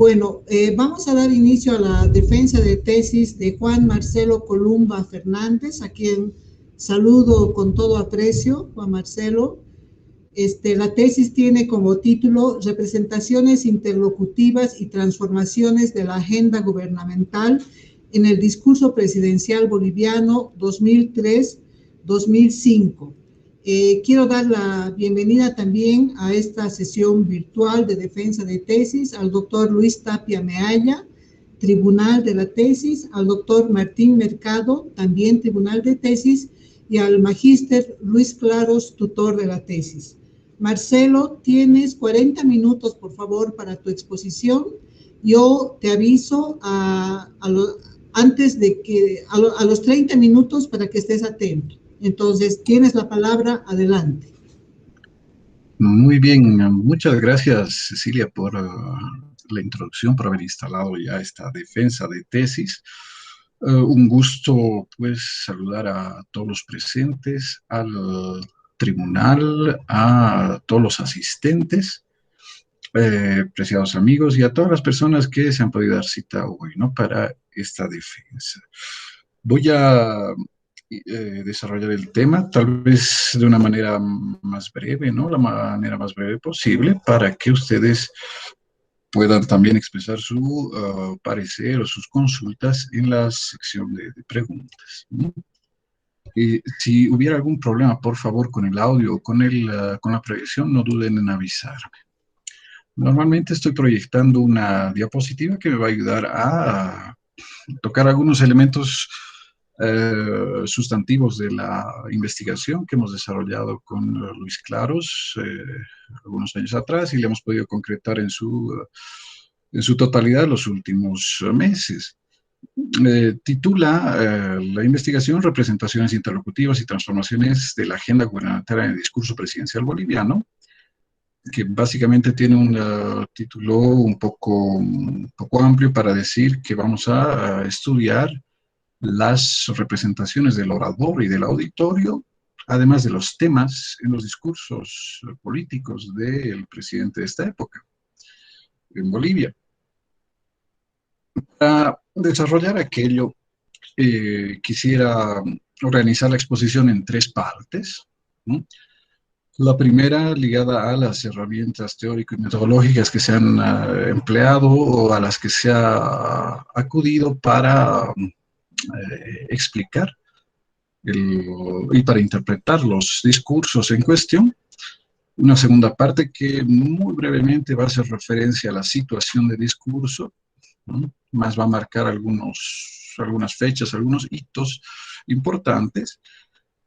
Bueno, vamos a dar inicio a la defensa de tesis de Juan Marcelo Columba Fernández, a quien saludo con todo aprecio, Juan Marcelo. La tesis tiene como título Representaciones interlocutivas y transformaciones de la agenda gubernamental en el discurso presidencial boliviano 2003-2005. Quiero dar la bienvenida también a esta sesión virtual de defensa de tesis al doctor Luis Tapia Meaya, tribunal de la tesis, al doctor Martín Mercado, también tribunal de tesis, y al magíster Luis Claros, tutor de la tesis. Marcelo, tienes 40 minutos, por favor, para tu exposición. Yo te aviso antes de que, a los 30 minutos para que estés atento. Entonces, tienes la palabra, adelante. Muy bien, muchas gracias, Cecilia, por la introducción, por haber instalado ya esta defensa de tesis. Un gusto, pues, saludar a todos los presentes, al tribunal, a todos los asistentes, preciados amigos, y a todas las personas que se han podido dar cita hoy, ¿no?, para esta defensa. Voy a desarrollar el tema, tal vez de una manera más breve, ¿no?, la manera más breve posible, para que ustedes puedan también expresar su parecer o sus consultas en la sección de preguntas, ¿no? Si hubiera algún problema, por favor, con el audio o con la proyección, no duden en avisarme. Normalmente estoy proyectando una diapositiva que me va a ayudar a tocar algunos elementos sustantivos de la investigación que hemos desarrollado con Luis Claros algunos años atrás y le hemos podido concretar en su totalidad los últimos meses. Titula la investigación Representaciones interlocutivas y transformaciones de la agenda gubernamental en el discurso presidencial boliviano, que básicamente tiene un título un poco amplio para decir que vamos a estudiar las representaciones del orador y del auditorio, además de los temas en los discursos políticos del presidente de esta época en Bolivia. Para desarrollar aquello, quisiera organizar la exposición en tres partes, ¿no? La primera ligada a las herramientas teóricas y metodológicas que se han empleado o a las que se ha acudido para explicar y para interpretar los discursos en cuestión. Una segunda parte que muy brevemente va a hacer referencia a la situación de discurso, ¿no?, más va a marcar algunas fechas, algunos hitos importantes,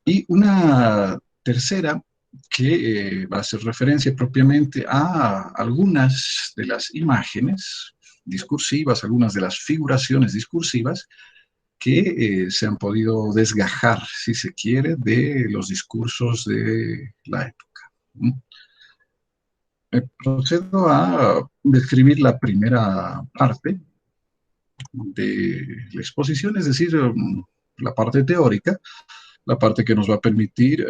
y una tercera que va a hacer referencia propiamente a algunas de las imágenes discursivas, algunas de las figuraciones discursivas que se han podido desgajar, si se quiere, de los discursos de la época. Procedo a describir la primera parte de la exposición, es decir, la parte teórica, la parte que nos va a permitir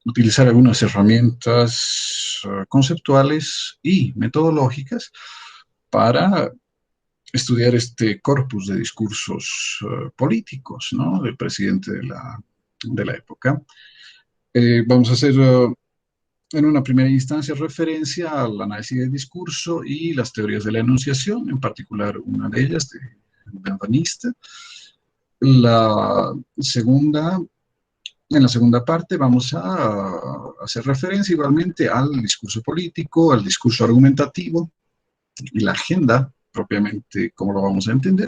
utilizar algunas herramientas conceptuales y metodológicas para estudiar este corpus de discursos políticos, ¿no?, del presidente de la época. Vamos a hacer en una primera instancia referencia al análisis del discurso y las teorías de la enunciación, en particular una de ellas, de Benveniste. En la segunda parte vamos a hacer referencia igualmente al discurso político, al discurso argumentativo y la agenda propiamente, cómo lo vamos a entender,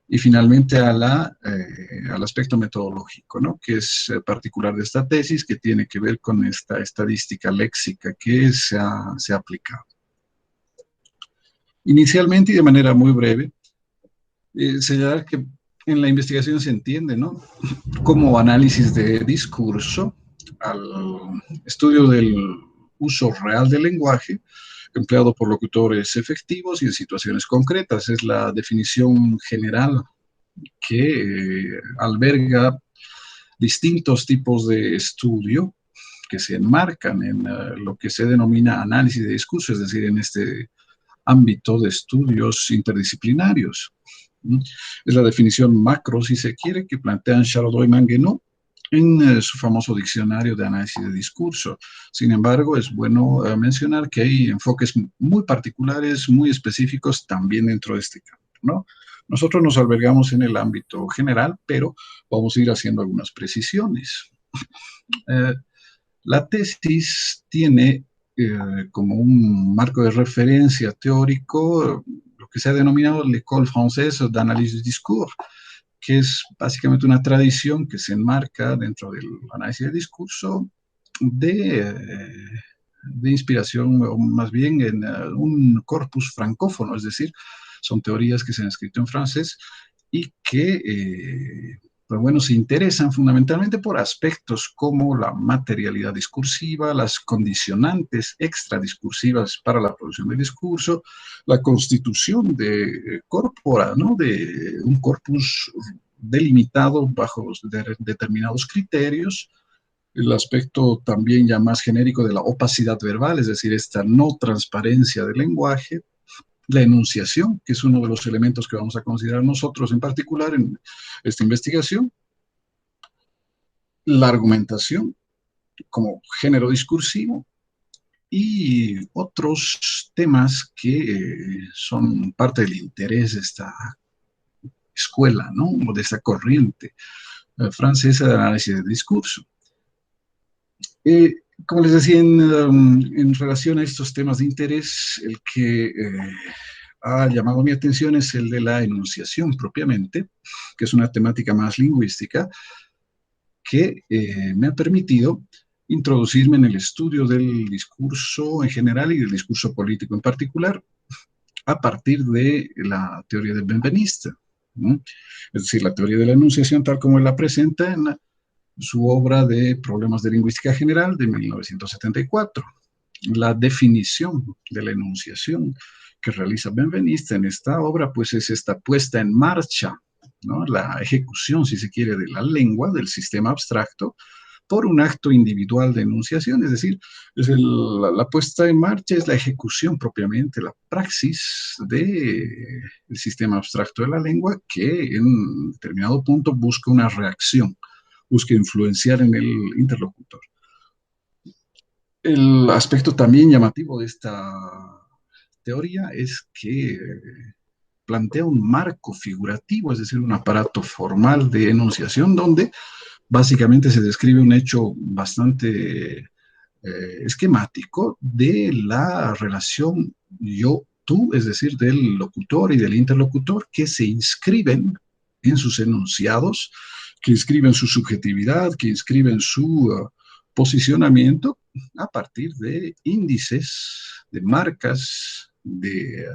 y finalmente al aspecto metodológico, ¿no?, que es particular de esta tesis, que tiene que ver con esta estadística léxica que se ha aplicado. Inicialmente y de manera muy breve, señalar que en la investigación se entiende, ¿no?, como análisis de discurso al estudio del uso real del lenguaje empleado por locutores efectivos y en situaciones concretas. Es la definición general que alberga distintos tipos de estudio que se enmarcan en lo que se denomina análisis de discurso, es decir, en este ámbito de estudios interdisciplinarios. Es la definición macro, si se quiere, que plantean Charlotte y Manguenot en su famoso diccionario de análisis de discurso. Sin embargo, es bueno mencionar que hay enfoques muy particulares, muy específicos también dentro de este campo, ¿no? Nosotros nos albergamos en el ámbito general, pero vamos a ir haciendo algunas precisiones. La tesis tiene como un marco de referencia teórico lo que se ha denominado l'École française d'analyse du discours, que es básicamente una tradición que se enmarca dentro del análisis del discurso de inspiración, o más bien en un corpus francófono, es decir, son teorías que se han escrito en francés y que pues bueno, se interesan fundamentalmente por aspectos como la materialidad discursiva, las condicionantes extradiscursivas para la producción del discurso, la constitución de corpora, ¿no? De un corpus delimitado bajo determinados criterios, el aspecto también ya más genérico de la opacidad verbal, es decir, esta no transparencia del lenguaje, la enunciación, que es uno de los elementos que vamos a considerar nosotros en particular en esta investigación, la argumentación como género discursivo y otros temas que son parte del interés de esta escuela, ¿no? O de esta corriente francesa de análisis del discurso. Como les decía, en relación a estos temas de interés, el que ha llamado mi atención es el de la enunciación propiamente, que es una temática más lingüística, que me ha permitido introducirme en el estudio del discurso en general y del discurso político en particular, a partir de la teoría de Benveniste, ¿no? Es decir, la teoría de la enunciación tal como él la presenta en su obra de Problemas de Lingüística General de 1974. La definición de la enunciación que realiza Benveniste en esta obra, pues es esta puesta en marcha, ¿no? La ejecución, si se quiere, de la lengua, del sistema abstracto, por un acto individual de enunciación, es decir, la puesta en marcha es la ejecución propiamente, la praxis del sistema abstracto de la lengua que en determinado punto busca una reacción, busca influenciar en el interlocutor. El aspecto también llamativo de esta teoría es que plantea un marco figurativo, es decir, un aparato formal de enunciación donde básicamente se describe un hecho bastante esquemático de la relación yo-tú, es decir, del locutor y del interlocutor que se inscriben en sus enunciados, que inscriben su subjetividad, que inscriben su posicionamiento a partir de índices, de marcas, de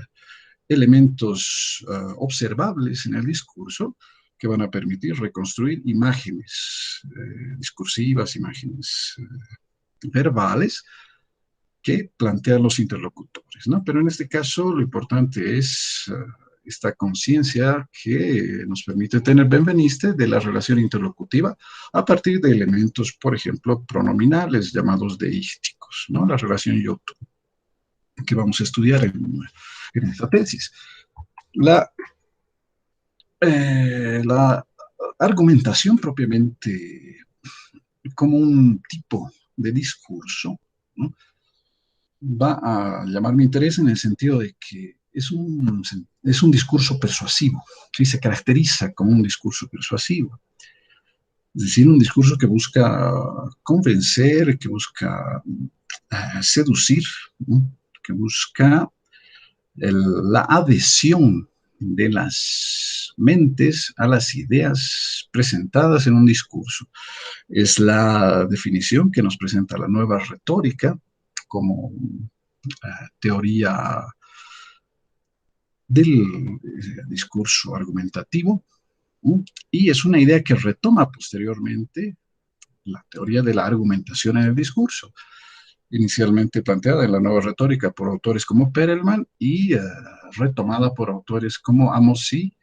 elementos observables en el discurso que van a permitir reconstruir imágenes discursivas, imágenes verbales que plantean los interlocutores, ¿no? Pero en este caso lo importante es esta conciencia que nos permite tener Benveniste de la relación interlocutiva a partir de elementos, por ejemplo, pronominales llamados deísticos, ¿no? La relación yo-tú, que vamos a estudiar en esta tesis. La argumentación propiamente como un tipo de discurso, ¿no? Va a llamar mi interés en el sentido de que es un discurso persuasivo, ¿sí? Se caracteriza como un discurso persuasivo, es decir, un discurso que busca convencer, que busca seducir, ¿no? Que busca la adhesión de las mentes a las ideas presentadas en un discurso. Es la definición que nos presenta la nueva retórica como teoría del discurso argumentativo, y es una idea que retoma posteriormente la teoría de la argumentación en el discurso, inicialmente planteada en la nueva retórica por autores como Perelman y retomada por autores como Amosi,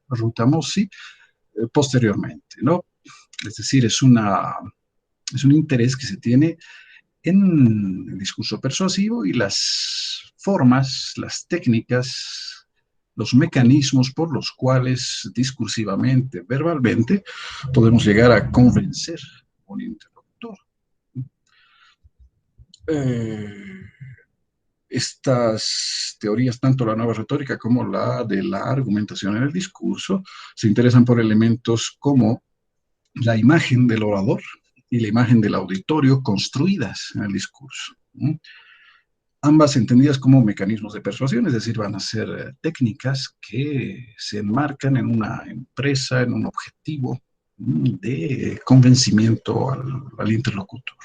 Ruth Amosi, posteriormente, ¿no? Es decir, es un interés que se tiene en el discurso persuasivo y las formas, las técnicas, los mecanismos por los cuales discursivamente, verbalmente, podemos llegar a convencer a un interlocutor. Estas teorías, tanto la nueva retórica como la de la argumentación en el discurso, se interesan por elementos como la imagen del orador y la imagen del auditorio construidas en el discurso. Ambas entendidas como mecanismos de persuasión, es decir, van a ser técnicas que se enmarcan en una empresa, en un objetivo de convencimiento al interlocutor.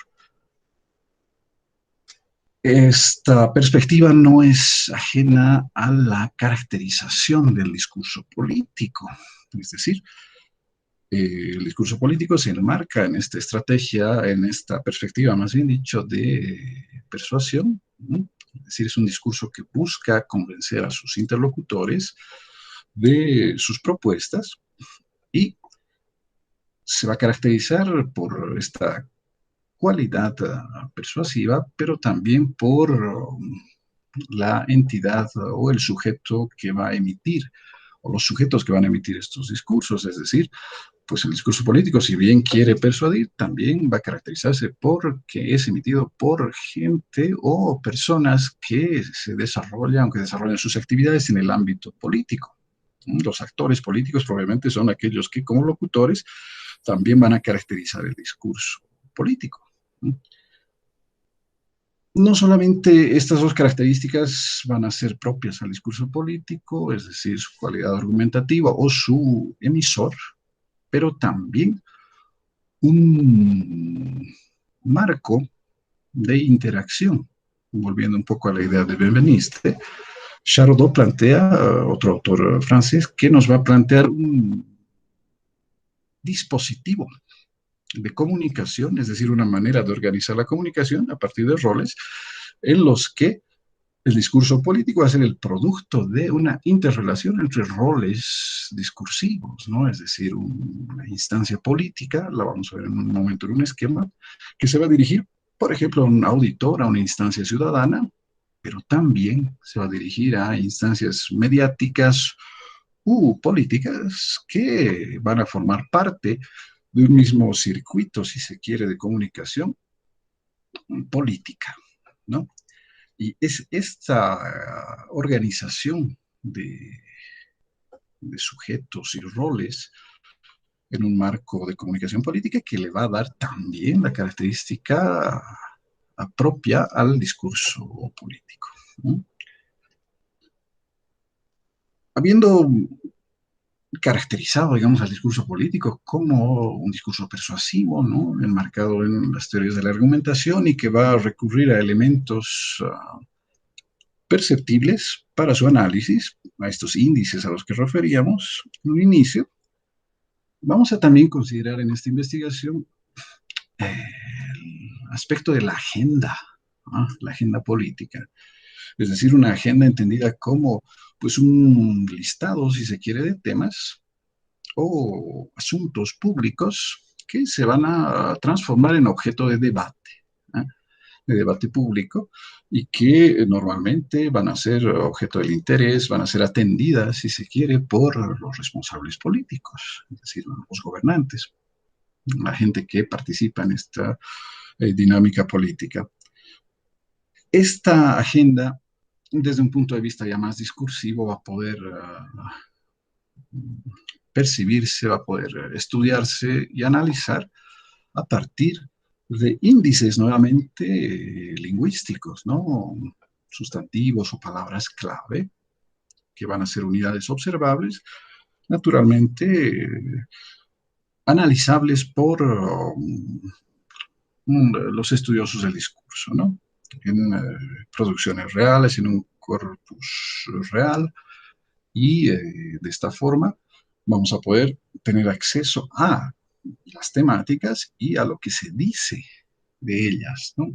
Esta perspectiva no es ajena a la caracterización del discurso político, es decir, el discurso político se enmarca en esta estrategia, en esta perspectiva, más bien dicho, de persuasión, ¿no? Es decir, es un discurso que busca convencer a sus interlocutores de sus propuestas y se va a caracterizar por esta cualidad persuasiva, pero también por la entidad o el sujeto que va a emitir, o los sujetos que van a emitir estos discursos, es decir, pues el discurso político, si bien quiere persuadir, también va a caracterizarse por que es emitido por gente o personas que se desarrollan, aunque desarrollan sus actividades en el ámbito político. Los actores políticos probablemente son aquellos que como locutores también van a caracterizar el discurso político. No solamente estas dos características van a ser propias al discurso político, es decir, su cualidad argumentativa o su emisor, pero también un marco de interacción. Volviendo un poco a la idea de Benveniste, Charrodot plantea, otro autor francés, que nos va a plantear un dispositivo de comunicación, es decir, una manera de organizar la comunicación a partir de roles en los que el discurso político va a ser el producto de una interrelación entre roles discursivos, ¿no? Es decir, una instancia política, la vamos a ver en un momento en un esquema, que se va a dirigir, por ejemplo, a un auditor, a una instancia ciudadana, pero también se va a dirigir a instancias mediáticas u políticas que van a formar parte de un mismo circuito, si se quiere, de comunicación política, ¿no? Y es esta organización de sujetos y roles en un marco de comunicación política que le va a dar también la característica propia al discurso político, ¿no? Habiendo caracterizado, digamos, al discurso político como un discurso persuasivo, ¿no? Enmarcado en las teorías de la argumentación y que va a recurrir a elementos perceptibles para su análisis, a estos índices a los que referíamos en un inicio. Vamos a también considerar en esta investigación el aspecto de la agenda, ¿no? La agenda política, es decir, una agenda entendida como pues un listado, si se quiere, de temas o asuntos públicos que se van a transformar en objeto de debate, ¿eh? De debate público y que normalmente van a ser objeto del interés, van a ser atendidas, si se quiere, por los responsables políticos, es decir, los gobernantes, la gente que participa en esta dinámica política. Esta agenda, desde un punto de vista ya más discursivo, va a poder percibirse, va a poder estudiarse y analizar a partir de índices nuevamente lingüísticos, ¿no? Sustantivos o palabras clave que van a ser unidades observables, naturalmente analizables por los estudiosos del discurso, ¿no? En producciones reales, en un corpus real, y de esta forma vamos a poder tener acceso a las temáticas y a lo que se dice de ellas, ¿no?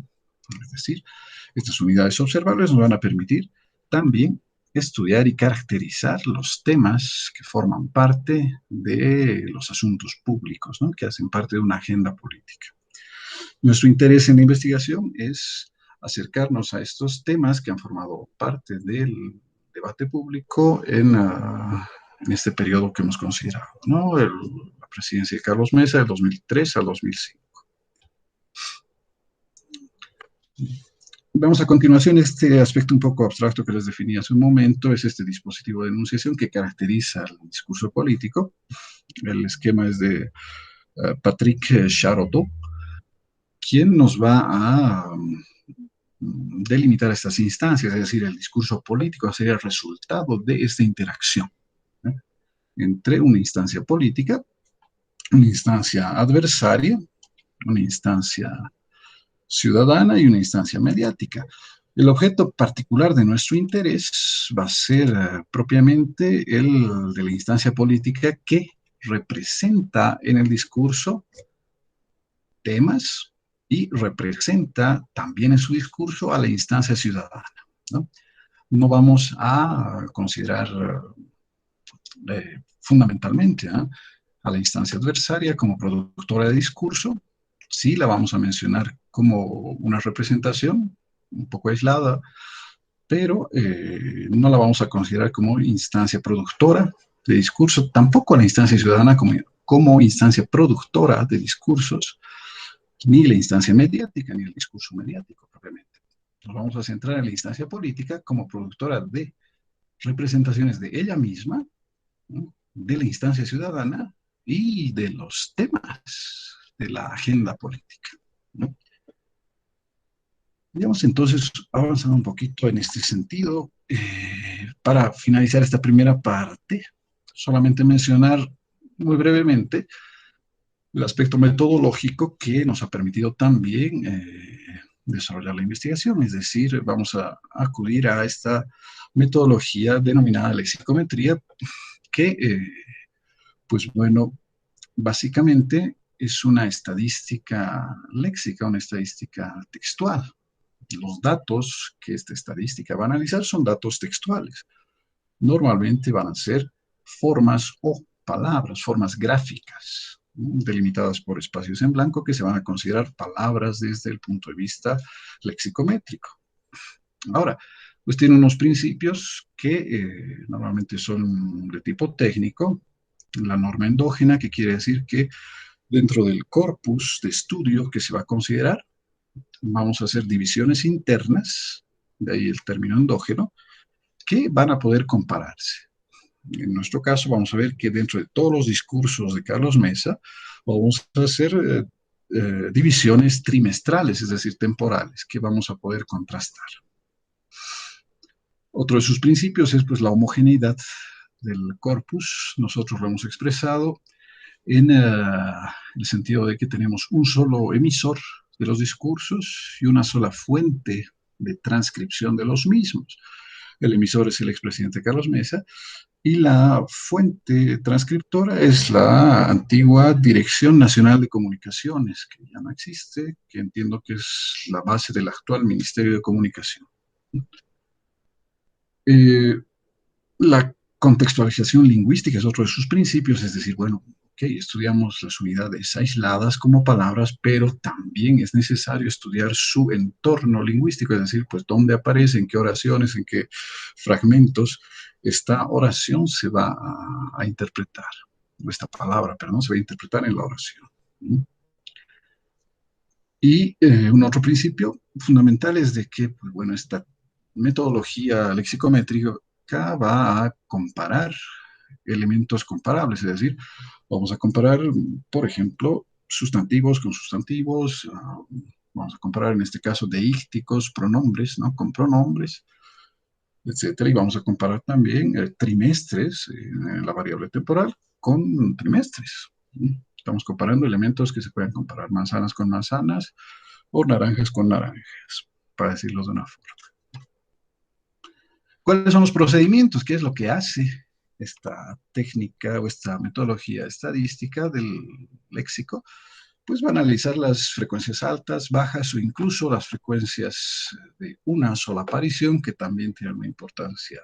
Es decir, estas unidades observables nos van a permitir también estudiar y caracterizar los temas que forman parte de los asuntos públicos, ¿no? Que hacen parte de una agenda política. Nuestro interés en la investigación es acercarnos a estos temas que han formado parte del debate público en este periodo que hemos considerado, ¿no? La presidencia de Carlos Mesa del 2003 al 2005. Vamos a continuación, este aspecto un poco abstracto que les definí hace un momento es este dispositivo de enunciación que caracteriza el discurso político. El esquema es de Patrick Charotot, quien nos va a delimitar estas instancias, es decir, el discurso político sería el resultado de esta interacción, ¿eh?, entre una instancia política, una instancia adversaria, una instancia ciudadana y una instancia mediática. El objeto particular de nuestro interés va a ser propiamente el de la instancia política que representa en el discurso temas y representa también en su discurso a la instancia ciudadana, ¿no? No vamos a considerar fundamentalmente a la instancia adversaria como productora de discurso. Sí la vamos a mencionar como una representación un poco aislada, pero no la vamos a considerar como instancia productora de discurso, tampoco a la instancia ciudadana como instancia productora de discursos, ni la instancia mediática, ni el discurso mediático propiamente. Nos vamos a centrar en la instancia política como productora de representaciones de ella misma, ¿no?, de la instancia ciudadana y de los temas de la agenda política, ¿no? Digamos, entonces, avanzando un poquito en este sentido, para finalizar esta primera parte, solamente mencionar muy brevemente el aspecto metodológico que nos ha permitido también desarrollar la investigación, es decir, vamos a acudir a esta metodología denominada lexicometría, que, pues bueno, básicamente es una estadística léxica, una estadística textual. Los datos que esta estadística va a analizar son datos textuales. Normalmente van a ser formas o palabras, formas gráficas, delimitadas por espacios en blanco que se van a considerar palabras desde el punto de vista lexicométrico. Ahora, pues tiene unos principios que normalmente son de tipo técnico. La norma endógena, que quiere decir que dentro del corpus de estudio que se va a considerar, vamos a hacer divisiones internas, de ahí el término endógeno, que van a poder compararse. En nuestro caso, vamos a ver que dentro de todos los discursos de Carlos Mesa, vamos a hacer divisiones trimestrales, es decir, temporales, que vamos a poder contrastar. Otro de sus principios es pues la homogeneidad del corpus. Nosotros lo hemos expresado en el sentido de que tenemos un solo emisor de los discursos y una sola fuente de transcripción de los mismos. El emisor es el expresidente Carlos Mesa y la fuente transcriptora es la antigua Dirección Nacional de Comunicaciones, que ya no existe, que entiendo que es la base del actual Ministerio de Comunicación. La contextualización lingüística es otro de sus principios, es decir, bueno, ok, estudiamos las unidades aisladas como palabras, pero también es necesario estudiar su entorno lingüístico, es decir, pues dónde aparece, en qué oraciones, en qué fragmentos esta oración se va a interpretar, o esta palabra, perdón, se va a interpretar en la oración. Y un otro principio fundamental es de que, pues bueno, esta metodología lexicométrica va a comparar elementos comparables, es decir, vamos a comparar, por ejemplo, sustantivos con sustantivos, vamos a comparar en este caso deícticos, pronombres, ¿no?, con pronombres, etcétera, y vamos a comparar también trimestres, la variable temporal, con trimestres. Estamos comparando elementos que se pueden comparar, manzanas con manzanas o naranjas con naranjas, para decirlo de una forma. ¿Cuáles son los procedimientos? ¿Qué es lo que hace esta técnica o esta metodología estadística del léxico? Pues va a analizar las frecuencias altas, bajas o incluso las frecuencias de una sola aparición, que también tienen una importancia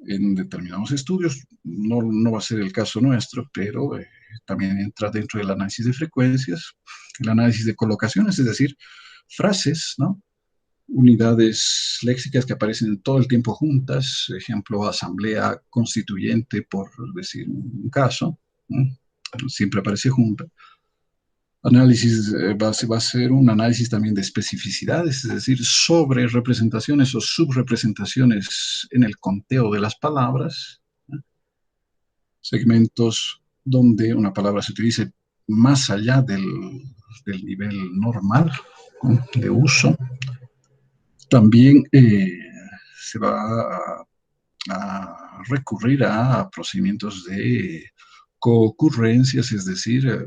en determinados estudios. No va a ser el caso nuestro, pero también entra dentro del análisis de frecuencias, el análisis de colocaciones, es decir, frases, ¿no?, unidades léxicas que aparecen todo el tiempo juntas, ejemplo, asamblea constituyente, por decir un caso, ¿no? Siempre aparece junta. Análisis, va a ser un análisis también de especificidades, es decir, sobre representaciones o subrepresentaciones en el conteo de las palabras, ¿no? Segmentos donde una palabra se utilice más allá del nivel normal, ¿no?, de uso. También se va a recurrir a procedimientos de coocurrencias, es decir,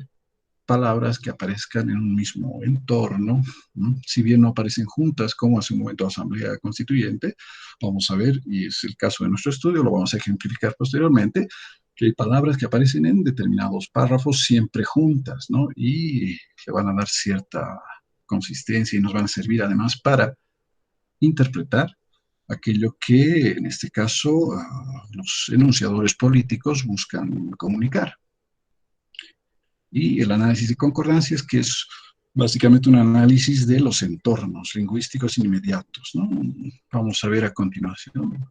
palabras que aparezcan en un mismo entorno, ¿no? Si bien no aparecen juntas, como hace un momento Asamblea Constituyente, vamos a ver, y es el caso de nuestro estudio, lo vamos a ejemplificar posteriormente, que hay palabras que aparecen en determinados párrafos siempre juntas, ¿no? Y le van a dar cierta consistencia y nos van a servir además para interpretar aquello que, en este caso, los enunciadores políticos buscan comunicar. Y el análisis de concordancias, que es básicamente un análisis de los entornos lingüísticos inmediatos, ¿no? Vamos a ver a continuación,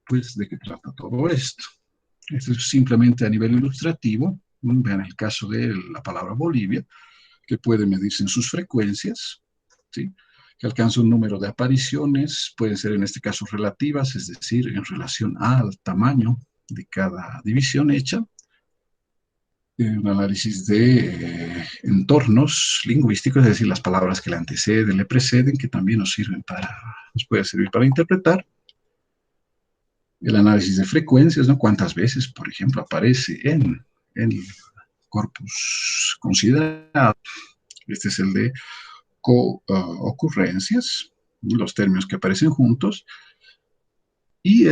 pues, de qué trata todo esto. Esto es simplemente a nivel ilustrativo. Vean el caso de la palabra Bolivia, que puede medirse en sus frecuencias, ¿sí?, que alcanza un número de apariciones, pueden ser en este caso relativas, es decir, en relación al tamaño de cada división hecha. Un análisis de entornos lingüísticos, es decir, las palabras que le anteceden, le preceden, que también nos puede servir para interpretar. El análisis de frecuencias, ¿no? Cuántas veces, por ejemplo, aparece en el corpus considerado. Este es el de ocurrencias, los términos que aparecen juntos. Y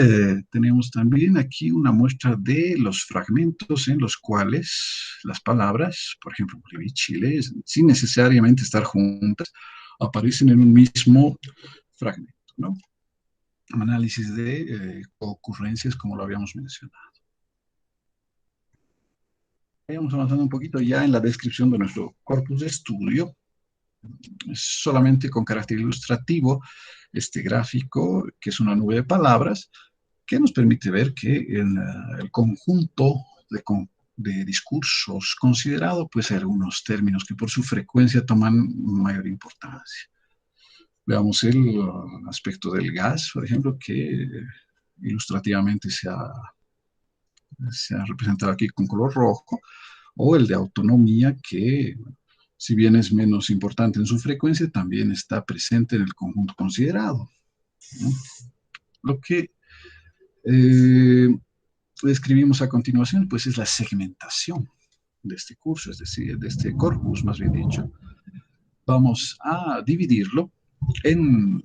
tenemos también aquí una muestra de los fragmentos en los cuales las palabras, por ejemplo, Bolivia y Chile, sin necesariamente estar juntas, aparecen en un mismo fragmento, ¿no? Análisis de ocurrencias, como lo habíamos mencionado. Vamos avanzando un poquito ya en la descripción de nuestro corpus de estudio. Solamente con carácter ilustrativo, este gráfico, que es una nube de palabras, que nos permite ver que en el conjunto de discursos considerado, pues hay algunos términos que por su frecuencia toman mayor importancia. Veamos el aspecto del gas, por ejemplo, que ilustrativamente se ha representado aquí con color rojo, o el de autonomía, que si bien es menos importante en su frecuencia, también está presente en el conjunto considerado, ¿no? Lo que describimos a continuación, pues es la segmentación de este curso, es decir, de este corpus, más bien dicho. Vamos a dividirlo en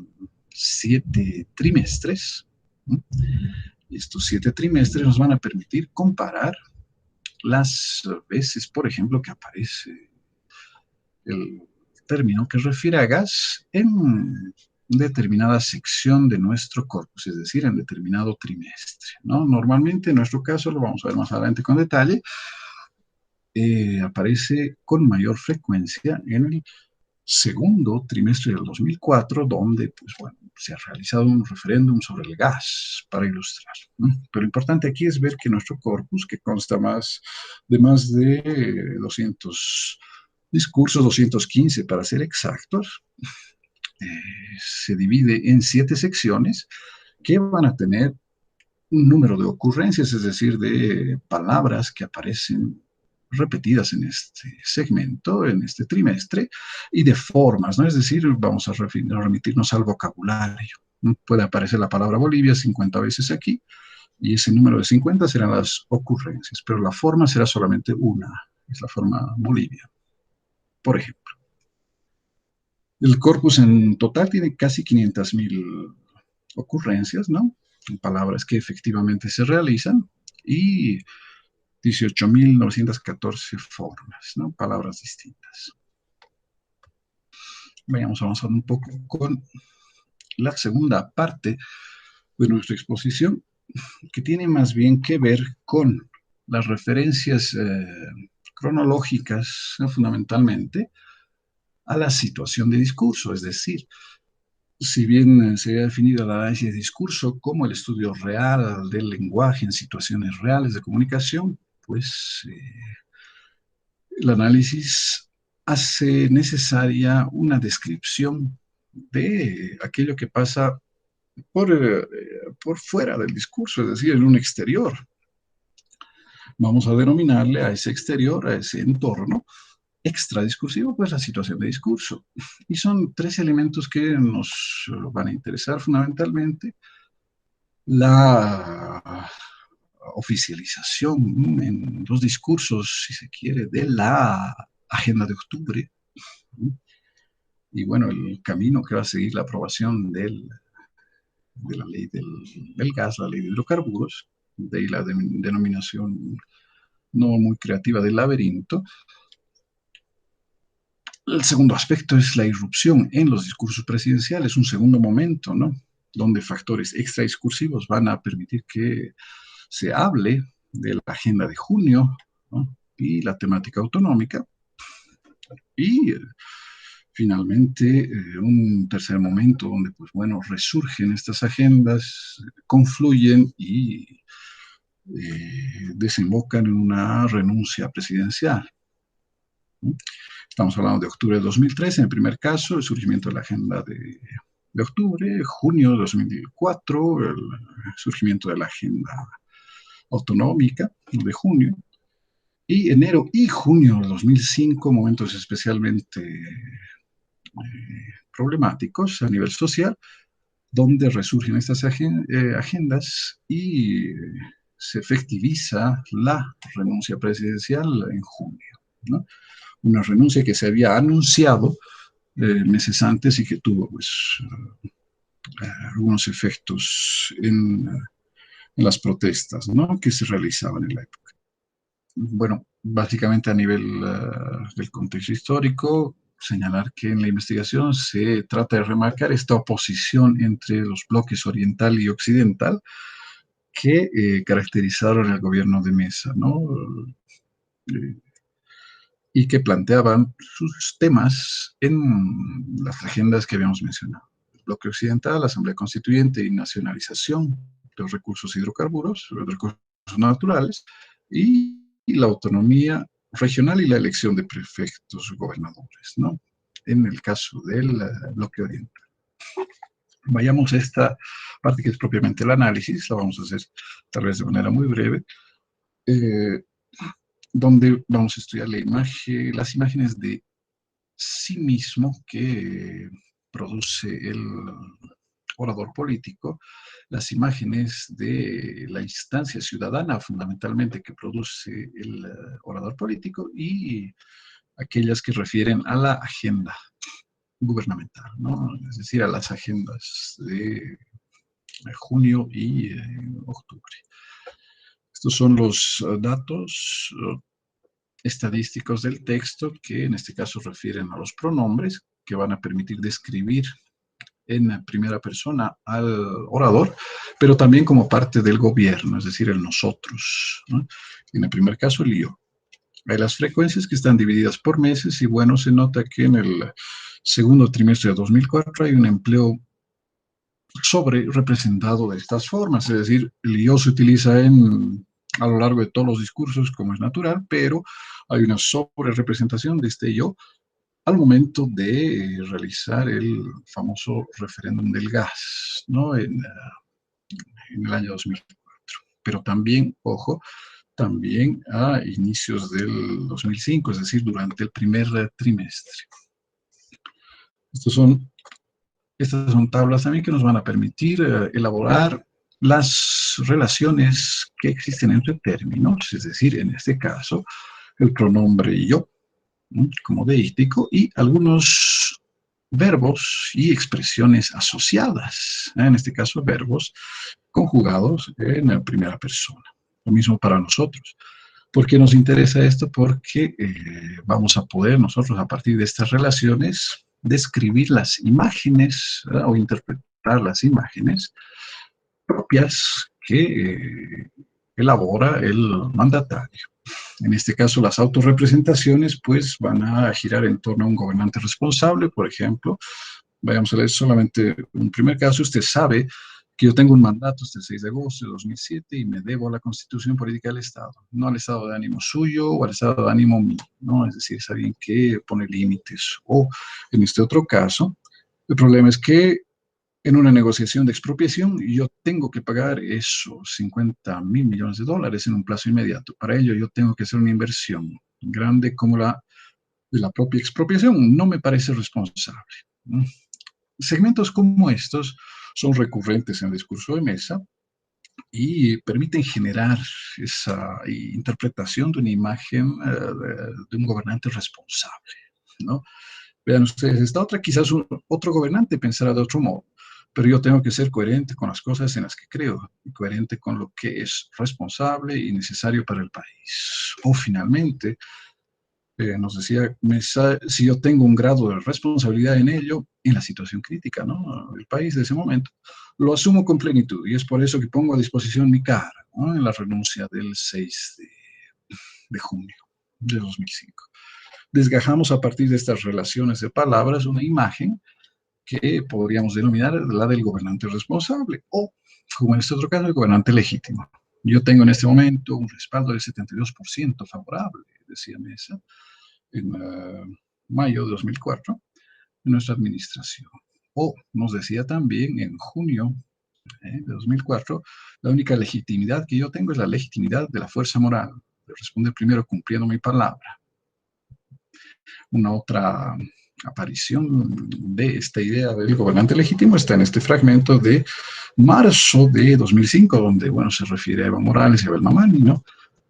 7 trimestres, ¿no? Y estos 7 trimestres nos van a permitir comparar las veces, por ejemplo, que aparece el término que refiere a gas en determinada sección de nuestro corpus, es decir, en determinado trimestre, ¿no? Normalmente, en nuestro caso, lo vamos a ver más adelante con detalle, aparece con mayor frecuencia en el segundo trimestre del 2004, donde, pues bueno, se ha realizado un referéndum sobre el gas, para ilustrar, ¿no? Pero lo importante aquí es ver que nuestro corpus, que consta de más de 200 discursos, 215 para ser exactos, se divide en 7 secciones que van a tener un número de ocurrencias, es decir, de palabras que aparecen repetidas en este segmento, en este trimestre, y de formas, ¿no? Es decir, vamos a remitirnos al vocabulario. Puede aparecer la palabra Bolivia 50 veces aquí, y ese número de 50 serán las ocurrencias, pero la forma será solamente una, es la forma Bolivia, por ejemplo. El corpus en total tiene casi 500,000 ocurrencias, ¿no? Palabras que efectivamente se realizan, y 18,914 formas, ¿no? Palabras distintas. Vayamos avanzando un poco con la segunda parte de nuestra exposición, que tiene más bien que ver con las referencias cronológicas, ¿no?, fundamentalmente, a la situación de discurso, es decir, Si bien se ha definido el análisis de discurso como el estudio real del lenguaje en situaciones reales de comunicación, pues el análisis hace necesaria una descripción de aquello que pasa por fuera del discurso, es decir, en un exterior. Vamos a denominarle a ese exterior, a ese entorno extradiscursivo, pues la situación de discurso. Y son tres elementos que nos van a interesar fundamentalmente. La oficialización en los discursos, si se quiere, de la agenda de octubre. Y bueno, el camino que va a seguir la aprobación de la ley del gas, la ley de hidrocarburos, de ahí la denominación no muy creativa del laberinto. El segundo aspecto es la irrupción en los discursos presidenciales, un segundo momento, ¿no? Donde factores extradiscursivos van a permitir que se hable de la agenda de junio, ¿no? Y la temática autonómica. Y finalmente, un tercer momento donde, pues bueno, resurgen estas agendas, confluyen y desembocan en una renuncia presidencial. Estamos hablando de octubre de 2013, en el primer caso, el surgimiento de la agenda de octubre, junio de 2004, el surgimiento de la agenda autonómica de junio, y enero y junio de 2005, momentos especialmente problemáticos a nivel social, donde resurgen estas agendas y se efectiviza la renuncia presidencial en junio, ¿no? Una renuncia que se había anunciado meses antes y que tuvo pues, algunos efectos en las protestas, ¿no? Que se realizaban en la época. Bueno, básicamente a nivel del contexto histórico, señalar que en la investigación se trata de remarcar esta oposición entre los bloques oriental y occidental que caracterizaron el gobierno de Mesa, ¿no? Y que planteaban sus temas en las agendas que habíamos mencionado. El bloque occidental, la Asamblea Constituyente y nacionalización de los recursos hidrocarburos, los recursos naturales, y la autonomía regional y la elección de prefectos gobernadores, ¿no? En el caso del bloque oriental. Vayamos a esta parte que es propiamente el análisis, la vamos a hacer tal vez de manera muy breve, donde vamos a estudiar las imágenes de sí mismo que produce el orador político, las imágenes de la instancia ciudadana fundamentalmente que produce el orador político y aquellas que refieren a la agenda gubernamental, ¿no? Es decir, a las agendas de junio y octubre. Estos son los datos estadísticos del texto que en este caso refieren a los pronombres que van a permitir describir en primera persona al orador, pero también como parte del gobierno, es decir, el nosotros, ¿no? En el primer caso, el yo. Hay las frecuencias que están divididas por meses y bueno, se nota que en el segundo trimestre de 2004 hay un empleo sobre representado de estas formas, es decir, el yo se utiliza a lo largo de todos los discursos como es natural, pero hay una sobre representación de este yo al momento de realizar el famoso referéndum del gas, ¿no? En el año 2004. Pero también, ojo, también a inicios del 2005, es decir, durante el primer trimestre. Estas son tablas también que nos van a permitir elaborar las relaciones que existen entre términos, es decir, en este caso, el pronombre yo, ¿no? Como deístico, y algunos verbos y expresiones asociadas, en este caso verbos conjugados en la primera persona. Lo mismo para nosotros. ¿Por qué nos interesa esto? Porque vamos a poder nosotros a partir de estas relaciones describir las imágenes o interpretar las imágenes propias que elabora el mandatario. En este caso, las autorrepresentaciones pues van a girar en torno a un gobernante responsable, por ejemplo, Vayamos a leer solamente un primer caso. Usted sabe que yo tengo un mandato hasta el 6 de agosto de 2007 y me debo a la Constitución Política del Estado, no al estado de ánimo suyo o al estado de ánimo mío, ¿no? Es decir, es alguien que pone límites. O en este otro caso, el problema es que en una negociación de expropiación yo tengo que pagar esos 50.000 millones de dólares en un plazo inmediato. Para ello yo tengo que hacer una inversión grande como la de la propia expropiación. No me parece responsable. Segmentos como estos son recurrentes en el discurso de mesa y permiten generar esa interpretación de una imagen de un gobernante responsable, ¿no? Vean ustedes, esta otra, quizás otro gobernante pensará de otro modo, pero yo tengo que ser coherente con las cosas en las que creo y coherente con lo que es responsable y necesario para el país. O finalmente, nos decía Mesa, si yo tengo un grado de responsabilidad en ello, en la situación crítica, ¿no?, del país de ese momento, lo asumo con plenitud y es por eso que pongo a disposición mi cara, ¿no?, en la renuncia del 6 de junio de 2005. Desgajamos a partir de estas relaciones de palabras una imagen que podríamos denominar la del gobernante responsable o, como en este otro caso, el gobernante legítimo. Yo tengo en este momento un respaldo del 72% favorable, decía Mesa, en mayo de 2004, en nuestra administración. O nos decía también en junio de 2004, la única legitimidad que yo tengo es la legitimidad de la fuerza moral, de responder primero cumpliendo mi palabra. Una otra aparición de esta idea del gobernante legítimo está en este fragmento de marzo de 2005, donde, bueno, se refiere a Evo Morales y Abel Mamani, ¿no?,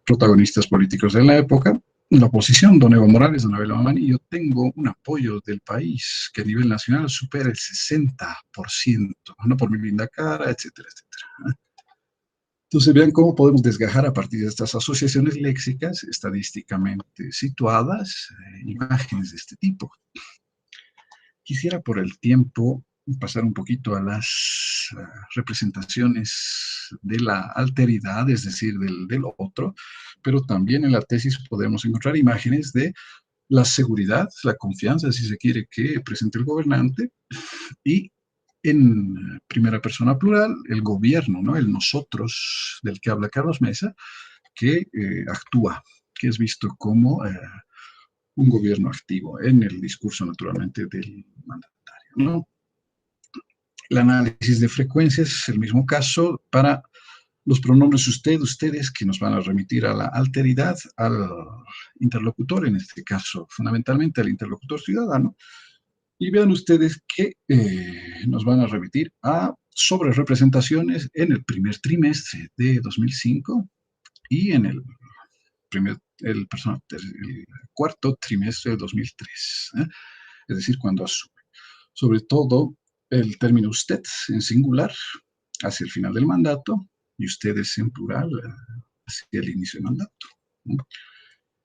protagonistas políticos de la época. En la oposición, don Evo Morales, don Abel Mamani, yo tengo un apoyo del país que a nivel nacional supera el 60%, no por mi linda cara, etcétera, etcétera. Entonces, vean cómo podemos desgajar a partir de estas asociaciones léxicas estadísticamente situadas imágenes de este tipo. Quisiera por el tiempo pasar un poquito a las representaciones de la alteridad, es decir, del otro, pero también en la tesis podemos encontrar imágenes de la seguridad, la confianza, si se quiere, que presenta el gobernante, y en primera persona plural, el gobierno, ¿no?, el nosotros del que habla Carlos Mesa, que actúa, que es visto como un gobierno activo en el discurso, naturalmente, del mandatario, ¿no? El análisis de frecuencias es el mismo caso para los pronombres usted, ustedes, que nos van a remitir a la alteridad, al interlocutor, en este caso, fundamentalmente al interlocutor ciudadano. Y vean ustedes que nos van a remitir a sobre representaciones en el primer trimestre de 2005 y en el cuarto trimestre de 2003, es decir, cuando asume. Sobre todo el término usted en singular hacia el final del mandato y ustedes en plural hacia el inicio del mandato.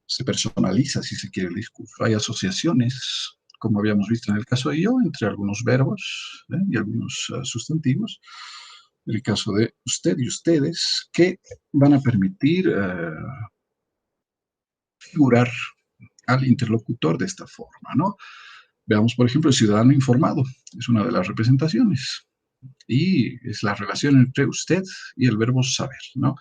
Se personaliza, si se quiere, el discurso. Hay asociaciones, como habíamos visto en el caso de yo, entre algunos verbos y algunos sustantivos. En el caso de usted y ustedes, que van a permitir figurar al interlocutor de esta forma, ¿no? Veamos, por ejemplo, el ciudadano informado. Es una de las representaciones. Y es la relación entre usted y el verbo saber, ¿no?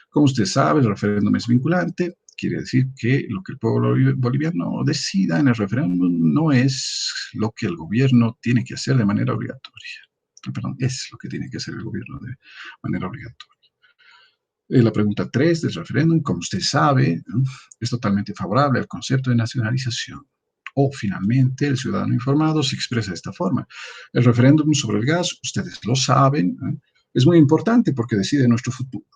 Como usted sabe, el referéndum es vinculante. Quiere decir que lo que el pueblo boliviano decida en el referéndum no es lo que el gobierno tiene que hacer de manera obligatoria. Perdón, es lo que tiene que hacer el gobierno de manera obligatoria. La pregunta 3 del referéndum, como usted sabe, ¿no?, es totalmente favorable al concepto de nacionalización. O, finalmente, el ciudadano informado se expresa de esta forma. El referéndum sobre el gas, ustedes lo saben, es muy importante porque decide nuestro futuro.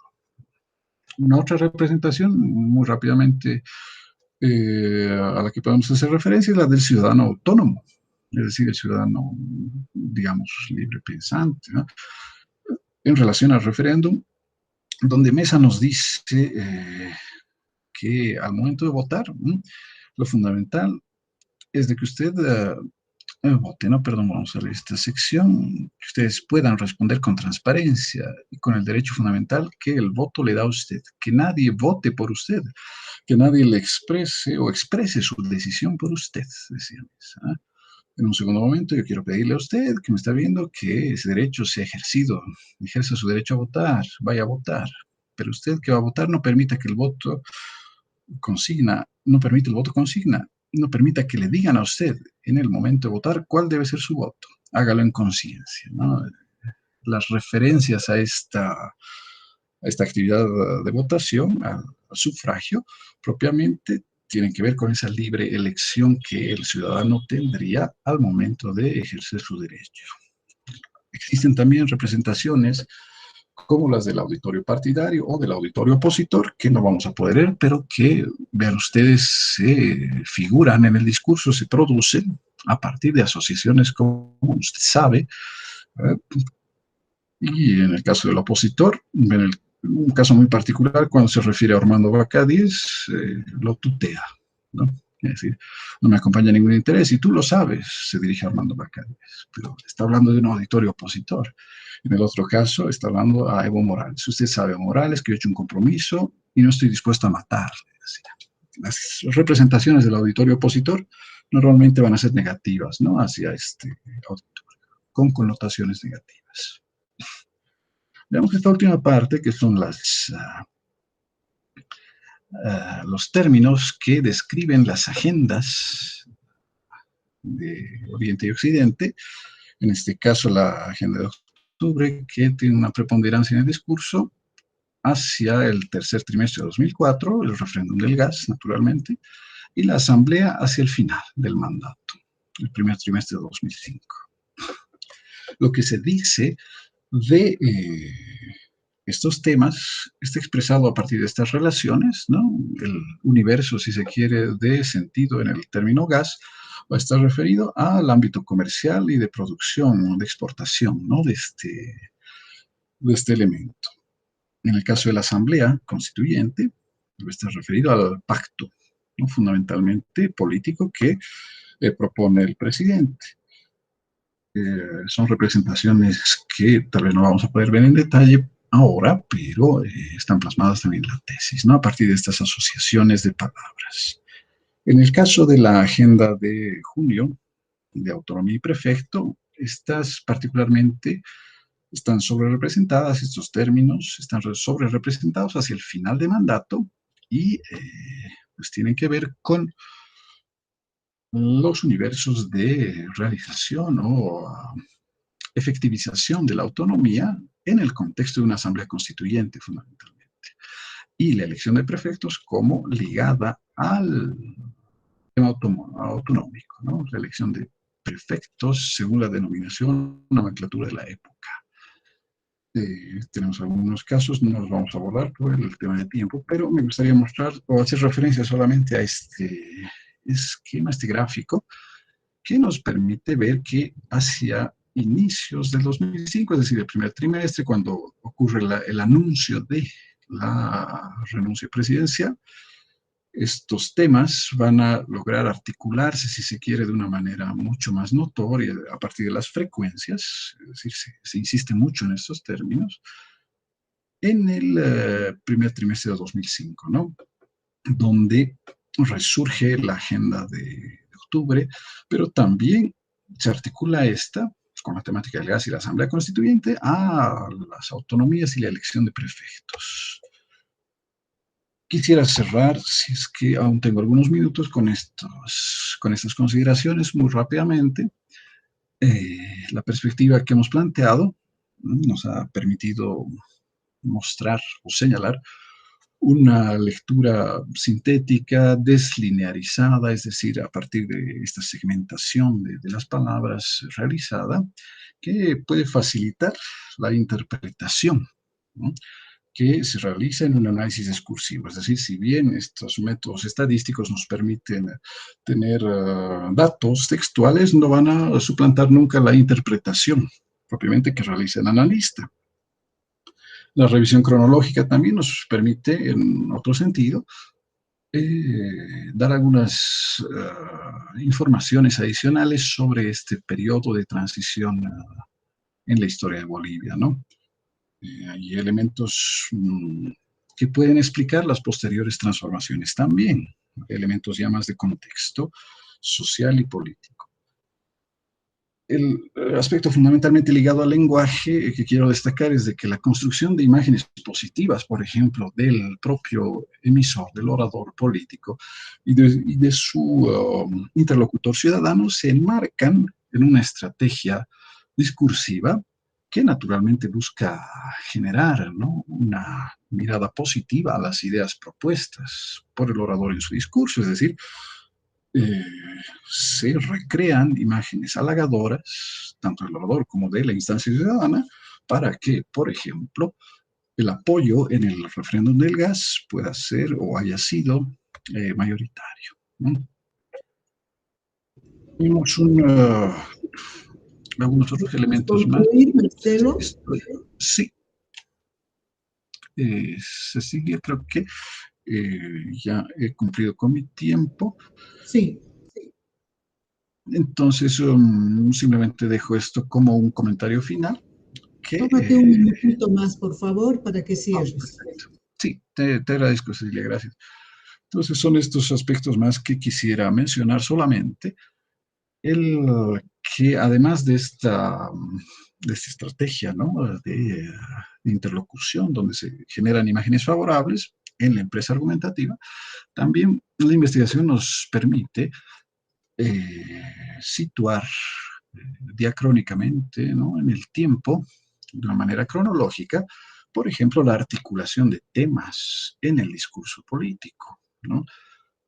Una otra representación, muy rápidamente, a la que podemos hacer referencia es la del ciudadano autónomo, es decir, el ciudadano, digamos, libre pensante, ¿no?, en relación al referéndum, donde Mesa nos dice que al momento de votar, lo fundamental es de que usted vote, ¿no? Perdón, vamos a ver esta sección, que ustedes puedan responder con transparencia y con el derecho fundamental que el voto le da a usted, que nadie vote por usted, que nadie le exprese o exprese su decisión por usted, decía Mesa. En un segundo momento, yo quiero pedirle a usted que me está viendo que ese derecho sea ejercido, ejerza su derecho a votar, vaya a votar. Pero usted que va a votar no permita que el voto consigna, no permite el voto consigna, no permita que le digan a usted en el momento de votar cuál debe ser su voto. Hágalo en conciencia, ¿no? Las referencias a esta actividad de votación, al sufragio, propiamente tienen que ver con esa libre elección que el ciudadano tendría al momento de ejercer su derecho. Existen también representaciones como las del auditorio partidario o del auditorio opositor, que no vamos a poder ver, pero que, vean ustedes, se figuran en el discurso, se producen a partir de asociaciones, como usted sabe, y en el caso del opositor, un caso muy particular, cuando se refiere a Armando Bacadíes, lo tutea, ¿no? Es decir, no me acompaña ningún interés, y tú lo sabes, se dirige a Armando Bacadíes, pero está hablando de un auditorio opositor. En el otro caso, está hablando a Evo Morales. Usted sabe, Evo Morales, que yo he hecho un compromiso y no estoy dispuesto a matarle. Las representaciones del auditorio opositor normalmente van a ser negativas, ¿no? Hacia este auditorio, con connotaciones negativas. Veamos esta última parte, que son los términos que describen las agendas de Oriente y Occidente, en este caso la agenda de octubre, que tiene una preponderancia en el discurso hacia el tercer trimestre de 2004, el referéndum del gas, naturalmente, y la asamblea hacia el final del mandato, el primer trimestre de 2005. Lo que se dice de estos temas está expresado a partir de estas relaciones, ¿no? El universo, si se quiere, de sentido en el término gas, va a estar referido al ámbito comercial y de producción, de exportación, ¿no? De este elemento. En el caso de la Asamblea Constituyente, va a estar referido al pacto, ¿no? Fundamentalmente político que propone el presidente. Son representaciones que tal vez no vamos a poder ver en detalle ahora, pero están plasmadas también en la tesis, ¿no? A partir de estas asociaciones de palabras. En el caso de la agenda de junio, de autonomía y prefecto, estas particularmente están sobre representadas, estos términos están sobre representados hacia el final de mandato y pues tienen que ver con los universos de realización o efectivización de la autonomía en el contexto de una asamblea constituyente, fundamentalmente. Y la elección de prefectos como ligada al tema autonómico, ¿no? La elección de prefectos según la denominación, nomenclatura de la época. Tenemos algunos casos, no los vamos a abordar por el tema de tiempo, pero me gustaría mostrar o hacer referencia solamente a este esquema, este gráfico, que nos permite ver que hacia inicios del 2005, es decir, el primer trimestre, cuando ocurre el anuncio de la renuncia presidencial, estos temas van a lograr articularse, si se quiere, de una manera mucho más notoria a partir de las frecuencias, es decir, se insiste mucho en estos términos, en el primer trimestre de 2005, ¿no? Donde resurge la agenda de octubre, pero también se articula esta con la temática del gas y la Asamblea Constituyente a las autonomías y la elección de prefectos. Quisiera cerrar, si es que aún tengo algunos minutos, con estas consideraciones muy rápidamente. La perspectiva que hemos planteado nos ha permitido mostrar o señalar una lectura sintética, deslinearizada, es decir, a partir de esta segmentación de las palabras realizada, que puede facilitar la interpretación, ¿no? Que se realiza en un análisis discursivo. Es decir, si bien estos métodos estadísticos nos permiten tener datos textuales, no van a suplantar nunca la interpretación propiamente que realiza el analista. La revisión cronológica también nos permite, en otro sentido, dar algunas informaciones adicionales sobre este periodo de transición en la historia de Bolivia, ¿no? Hay elementos que pueden explicar las posteriores transformaciones también, elementos ya más de contexto social y político. el aspecto fundamentalmente ligado al lenguaje que quiero destacar es de que la construcción de imágenes positivas, por ejemplo, del propio emisor, del orador político y de su interlocutor ciudadano se enmarcan en una estrategia discursiva que naturalmente busca generar, ¿no?, una mirada positiva a las ideas propuestas por el orador en su discurso, es decir, eh, se recrean imágenes halagadoras, tanto del orador como de la instancia ciudadana, para que, por ejemplo, el apoyo en el referéndum del gas pueda ser o haya sido mayoritario, ¿no? Tenemos algunos otros ¿Puedes elementos más. concluir, Marcelo? Sí, Cecilia, creo que ya he cumplido con mi tiempo. Sí. Entonces, simplemente dejo esto como un comentario final que... Tómate un minutito más, por favor, para que cierres. perfecto. Sí, te agradezco, Cecilia, gracias. Entonces, son estos aspectos más que quisiera mencionar solamente. El que además de esta estrategia, ¿no?, de interlocución, donde se generan imágenes favorables en la empresa argumentativa, también la investigación nos permite situar diacrónicamente, ¿no?, en el tiempo, de una manera cronológica, por ejemplo, la articulación de temas en el discurso político, ¿no?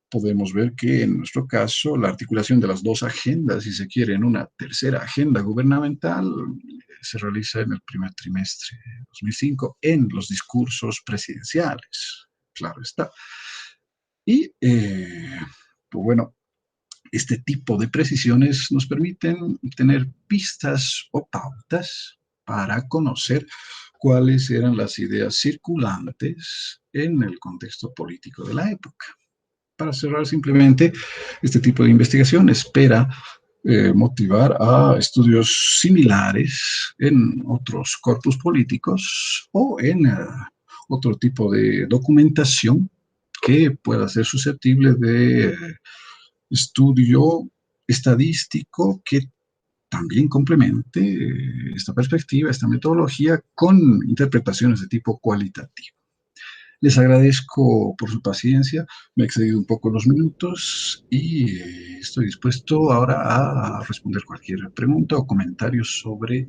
Podemos ver que en nuestro caso la articulación de las dos agendas, si se quiere, en una tercera agenda gubernamental, se realiza en el primer trimestre de 2005 en los discursos presidenciales, claro está. Y, pues bueno, este tipo de precisiones nos permiten tener pistas o pautas para conocer cuáles eran las ideas circulantes en el contexto político de la época. Para cerrar, simplemente, este tipo de investigación espera motivar a estudios similares en otros corpus políticos o en otro tipo de documentación que pueda ser susceptible de estudio estadístico que también complemente esta perspectiva, esta metodología con interpretaciones de tipo cualitativo. Les agradezco por su paciencia, me he excedido un poco los minutos y estoy dispuesto ahora a responder cualquier pregunta o comentario sobre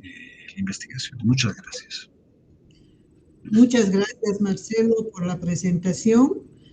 la investigación. Muchas gracias. Muchas gracias, Marcelo, por la presentación.